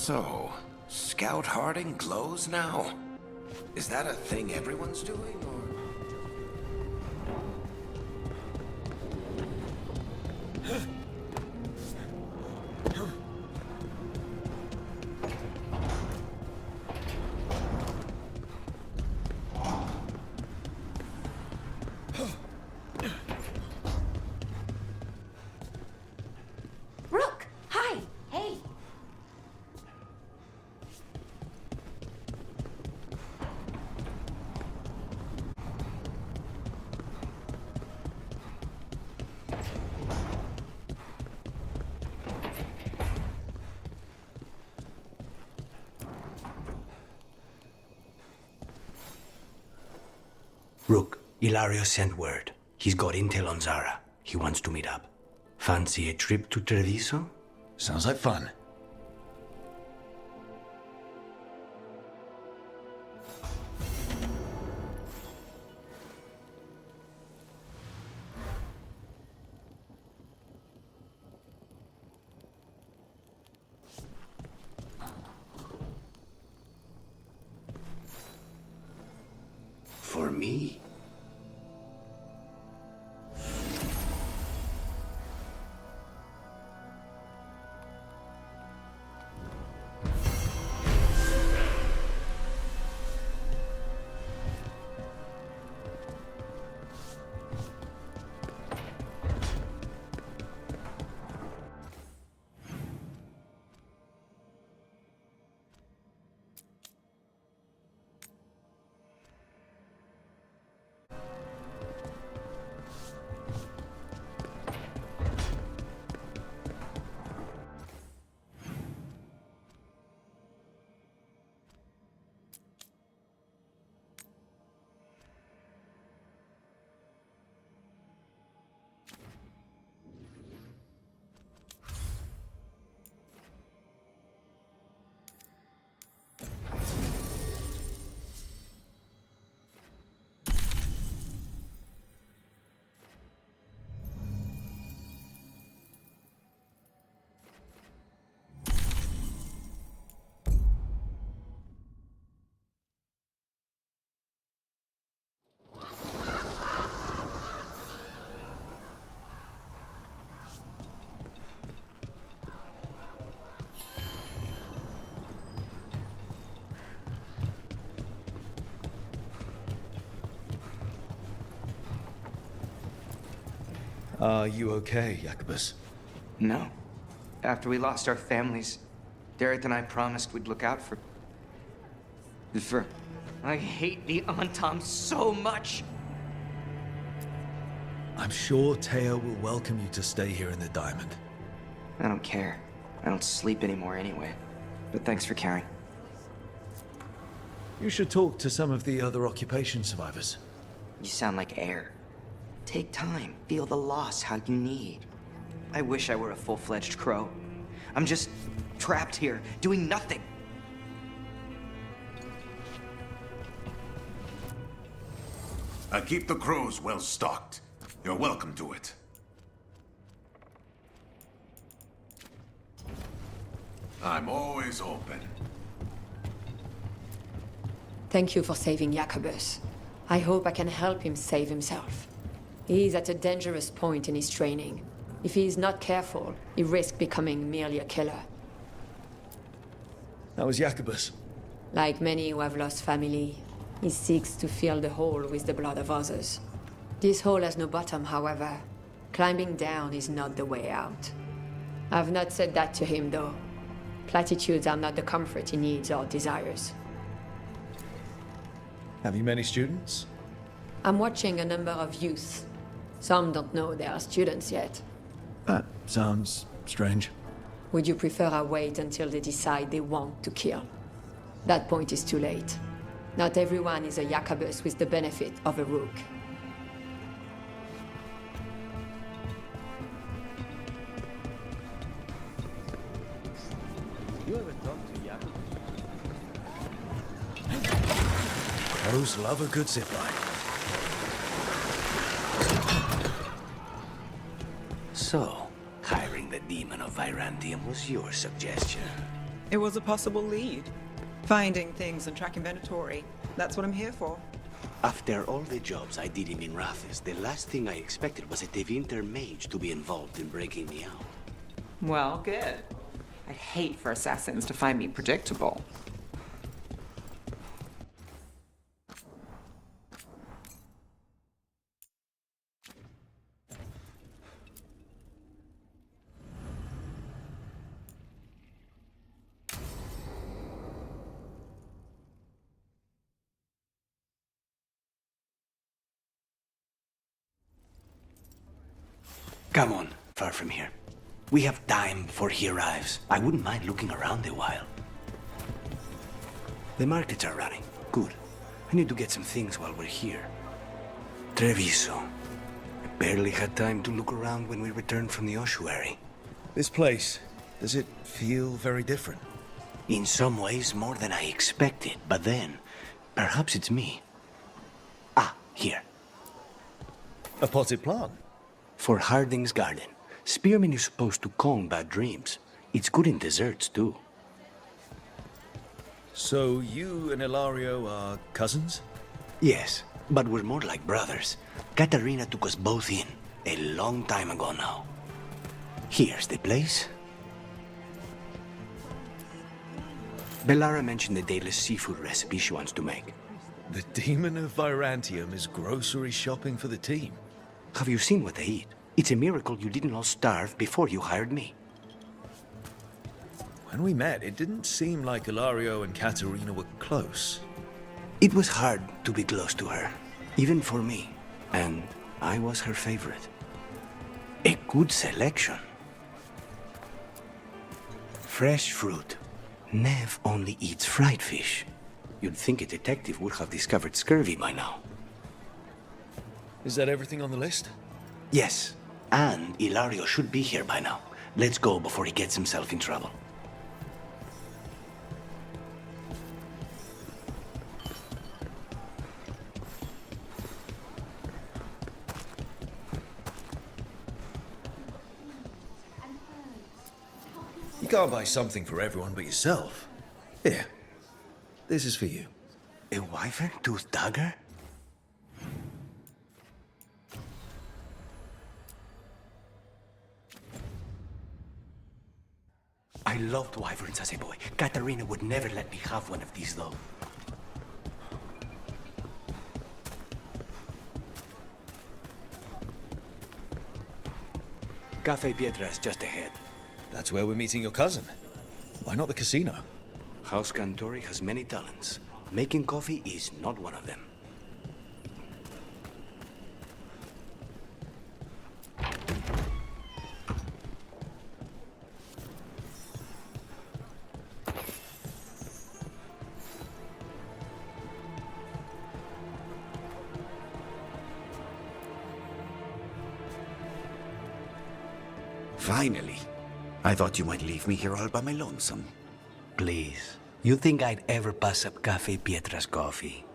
So, Scout Harding glows now? Is that a thing everyone's doing, or...? Rook! Hi! Hey! Rook, Ilario sent word. He's got intel on Zara. He wants to meet up. Fancy a trip to Treviso? Sounds like fun. For me? Are you okay, Jacobus? No. After we lost our families, Derek and I promised we'd look out for... I hate the Antom so much! I'm sure Teo will welcome you to stay here in the Diamond. I don't care. I don't sleep anymore anyway. But thanks for caring. You should talk to some of the other occupation survivors. You sound like air. Take time, feel the loss how you need. I wish I were a full-fledged crow. I'm just trapped here, doing nothing. I keep the crows well stocked. You're welcome to it. I'm always open. Thank you for saving Jacobus. I hope I can help him save himself. He is at a dangerous point in his training. If he is not careful, he risks becoming merely a killer. That was Jacobus. Like many who have lost family, he seeks to fill the hole with the blood of others. This hole has no bottom, however. Climbing down is not the way out. I've not said that to him, though. Platitudes are not the comfort he needs or desires. Have you many students? I'm watching a number of youth. Some don't know they are students yet. That sounds strange. Would you prefer I wait until they decide they want to kill? That point is too late. Not everyone is a Jacobus with the benefit of a rook. You ever talked to Jacobus? Crows love a good zipline. So, hiring the demon of Virantium was your suggestion. It was a possible lead. Finding things and tracking inventory. That's what I'm here for. After all the jobs I did in Minrathis, the last thing I expected was a Tevinter mage to be involved in breaking me out. Well, good. I'd hate for assassins to find me predictable. Come on, far from here. We have time before he arrives. I wouldn't mind looking around a while. The markets are running. Good. I need to get some things while we're here. Treviso. I barely had time to look around when we returned from the ossuary. This place, does it feel very different? In some ways, more than I expected, but then, perhaps it's me. Ah, here. A potted plant? For Harding's garden. Spearmint is supposed to calm bad dreams. It's good in desserts, too. So you and Ilario are cousins? Yes, but we're more like brothers. Katarina took us both in, a long time ago now. Here's the place. Bellara mentioned the dayless seafood recipe she wants to make. The Demon of Virantium is grocery shopping for the team. Have you seen what they eat? It's a miracle you didn't all starve before you hired me. When we met, it didn't seem like Ilario and Katarina were close. It was hard to be close to her, even for me. And I was her favorite. A good selection. Fresh fruit. Nev only eats fried fish. You'd think a detective would have discovered scurvy by now. Is that everything on the list? Yes, and Ilario should be here by now. Let's go before he gets himself in trouble. You can't buy something for everyone but yourself. Here, this is for you. A wyvern tooth dagger? I loved wyverns as a boy. Katarina would never let me have one of these, though. Cafe Pietra is just ahead. That's where we're meeting your cousin. Why not the casino? House Cantori has many talents. Making coffee is not one of them. Finally. I thought you might leave me here all by my lonesome. Please. You think I'd ever pass up Cafe Pietra's coffee?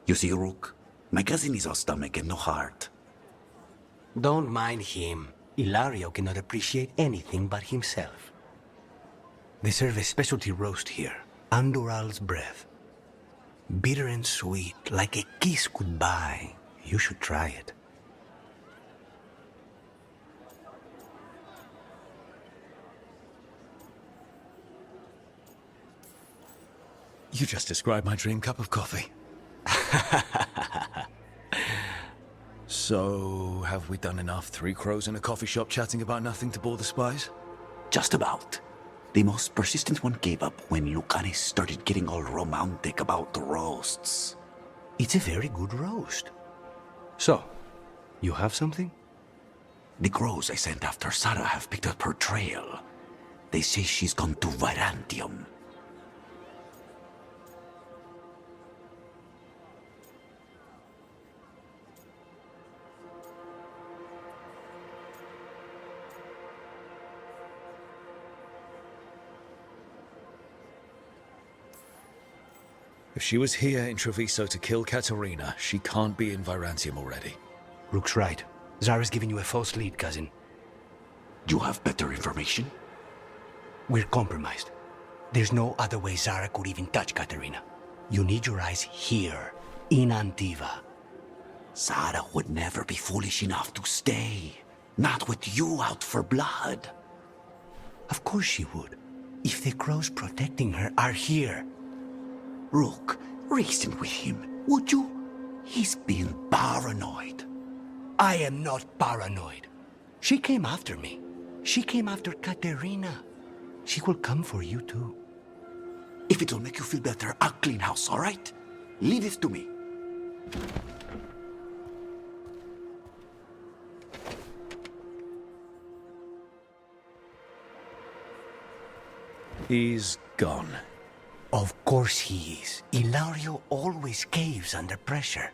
You see, Rook, my cousin is all stomach and no heart. Don't mind him. Ilario cannot appreciate anything but himself. They serve a specialty roast here, Andoral's breath. Bitter and sweet, like a kiss goodbye. You should try it. You just described my dream cup of coffee. So, have we done enough Three Crows in a coffee shop chatting about nothing to bore the spies? Just about. The most persistent one gave up when Lucanis started getting all romantic about the roasts. It's a very good roast. So, you have something? The crows I sent after Sarah have picked up her trail. They say she's gone to Virantium. If she was here in Treviso to kill Katarina, she can't be in Virantium already. Rook's right. Zara's giving you a false lead, cousin. You have better information? We're compromised. There's no other way Zara could even touch Katerina. You need your eyes here, in Antiva. Zara would never be foolish enough to stay. Not with you out for blood. Of course she would, if the crows protecting her are here. Rook, reason with him, would you? He's being paranoid. I am not paranoid. She came after me. She came after Katerina. She will come for you too. If it'll make you feel better, I'll clean house, all right? Leave it to me. He's gone. Of course he is. Ilario always caves under pressure.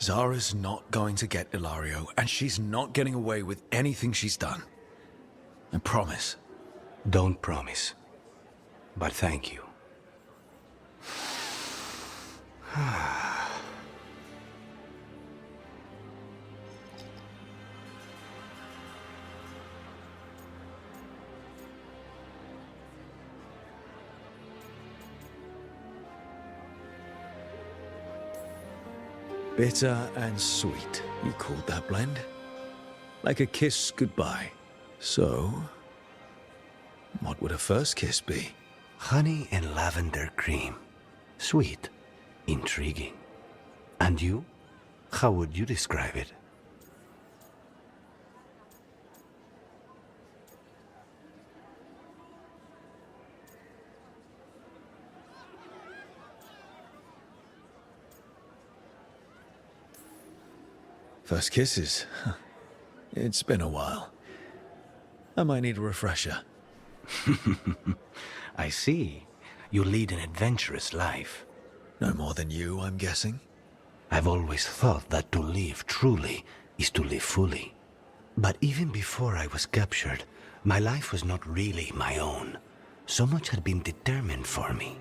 Zara's not going to get Ilario, and she's not getting away with anything she's done. I promise. Don't promise. But thank you. Bitter and sweet, you called that blend? Like a kiss goodbye. So, what would a first kiss be? Honey and lavender cream. Sweet. Intriguing. And you? How would you describe it? First kisses? It's been a while. I might need a refresher. I see. You lead an adventurous life. No more than you, I'm guessing? I've always thought that to live truly is to live fully. But even before I was captured, my life was not really my own. So much had been determined for me.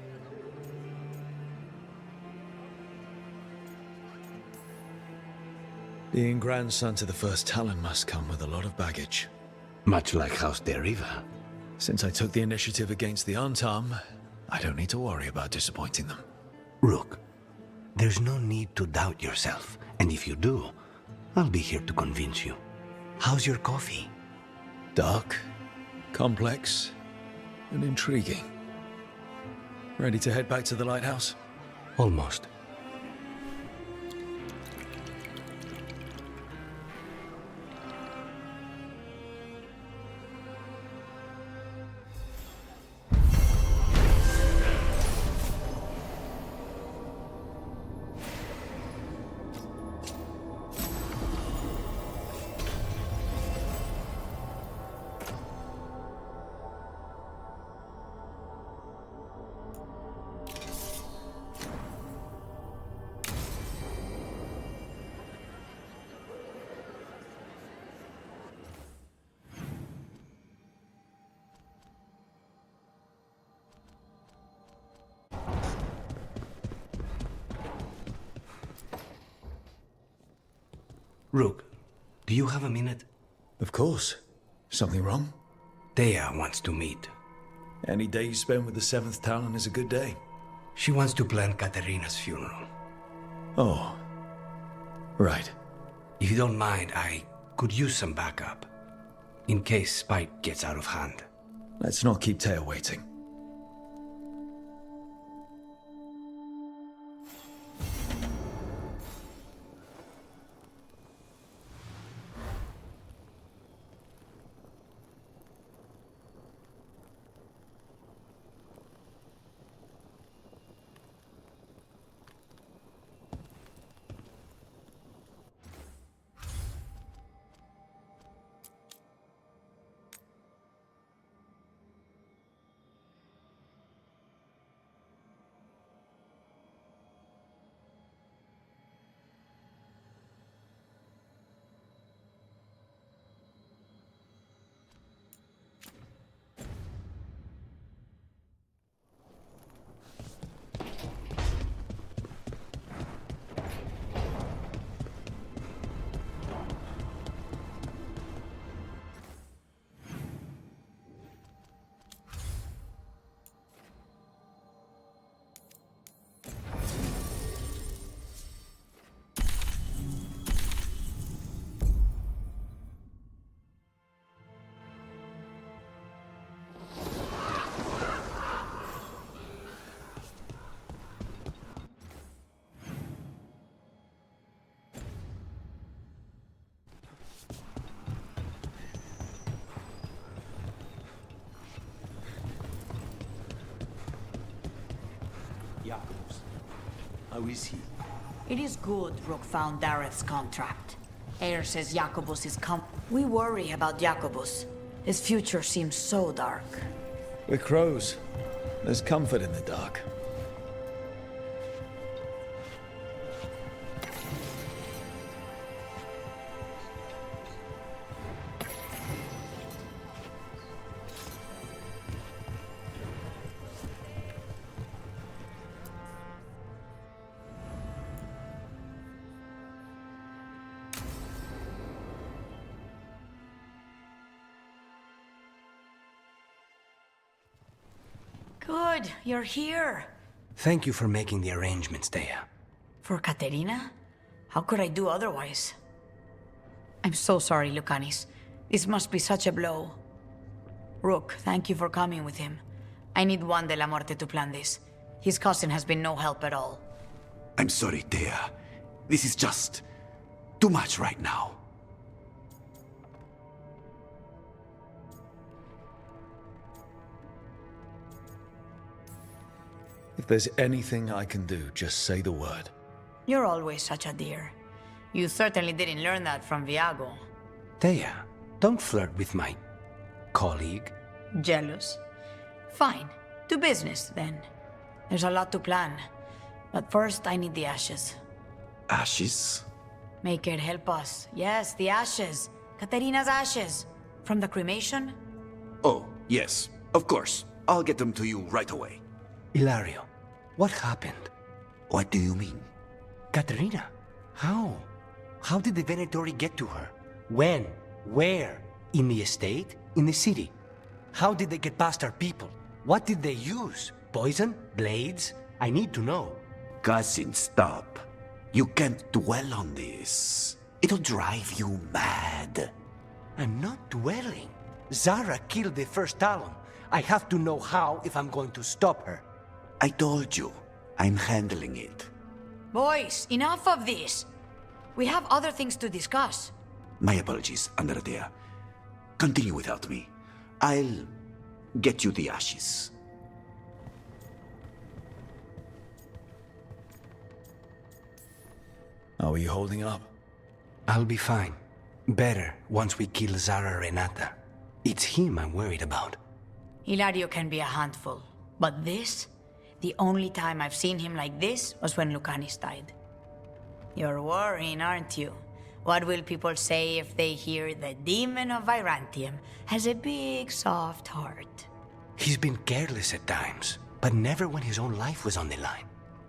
Being grandson to the first Talon must come with a lot of baggage. Much like House Deriva. Since I took the initiative against the Antam, I don't need to worry about disappointing them. Rook, there's no need to doubt yourself. And if you do, I'll be here to convince you. How's your coffee? Dark, complex, and intriguing. Ready to head back to the lighthouse? Almost. Rook, do you have a minute? Of course. Something wrong? Thea wants to meet. Any day you spend with the 7th Talon is a good day. She wants to plan Katerina's funeral. Oh. Right. If you don't mind, I could use some backup. In case Spike gets out of hand. Let's not keep Taya waiting. Jakobs. How is he? It is good Rook found Dareth's contract. Air says Jacobus is We worry about Jacobus. His future seems so dark. We're crows. There's comfort in the dark. Good, you're here. Thank you for making the arrangements, Thea. For Katerina? How could I do otherwise? I'm so sorry, Lucanis. This must be such a blow. Rook, thank you for coming with him. I need Juan de la Muerte to plan this. His cousin has been no help at all. I'm sorry, Thea. This is just too much right now. If there's anything I can do, just say the word. You're always such a dear. You certainly didn't learn that from Viago. Thea, don't flirt with my colleague. Jealous? Fine. To business, then. There's a lot to plan. But first, I need the ashes. Ashes? Make it help us. Yes, the ashes. Katerina's ashes. From the cremation? Oh, yes, of course. I'll get them to you right away. Ilario, what happened? What do you mean? Katerina, how? How did the Venatori get to her? When? Where? In the estate? In the city? How did they get past our people? What did they use? Poison? Blades? I need to know. Cousin, stop. You can't dwell on this. It'll drive you mad. I'm not dwelling. Zara killed the first Talon. I have to know how if I'm going to stop her. I told you, I'm handling it. Boys, enough of this. We have other things to discuss. My apologies, Andrea. Continue without me. I'll get you the ashes. How are you holding up? I'll be fine. Better once we kill Zara Renata. It's him I'm worried about. Hilario can be a handful, but this? The only time I've seen him like this was when Lucanis died. You're worrying, aren't you? What will people say if they hear the demon of Virantium has a big, soft heart? He's been careless at times, but never when his own life was on the line.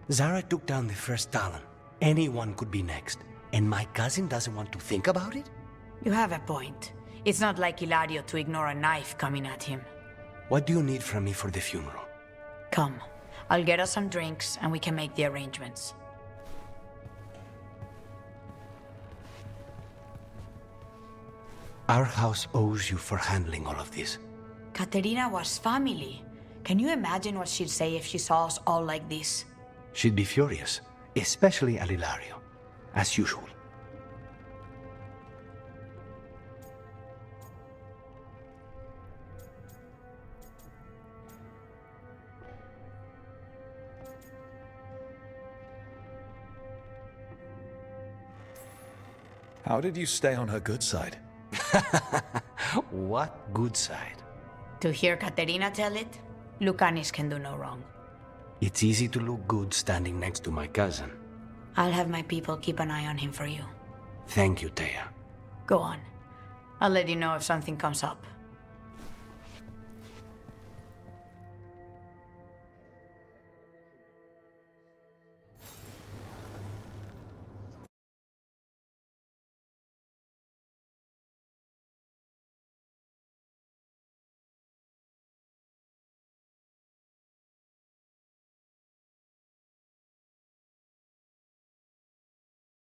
Zara took down the first Talon. Anyone could be next, and my cousin doesn't want to think about it? You have a point. It's not like Hilario to ignore a knife coming at him. What do you need from me for the funeral? Come. I'll get us some drinks, and we can make the arrangements. Our house owes you for handling all of this. Katerina was family. Can you imagine what she'd say if she saw us all like this? She'd be furious, especially at Hilario, as usual. How did you stay on her good side? What good side? To hear Katerina tell it, Lucanis can do no wrong. It's easy to look good standing next to my cousin. I'll have my people keep an eye on him for you. Thank you, Thea. Go on. I'll let you know if something comes up.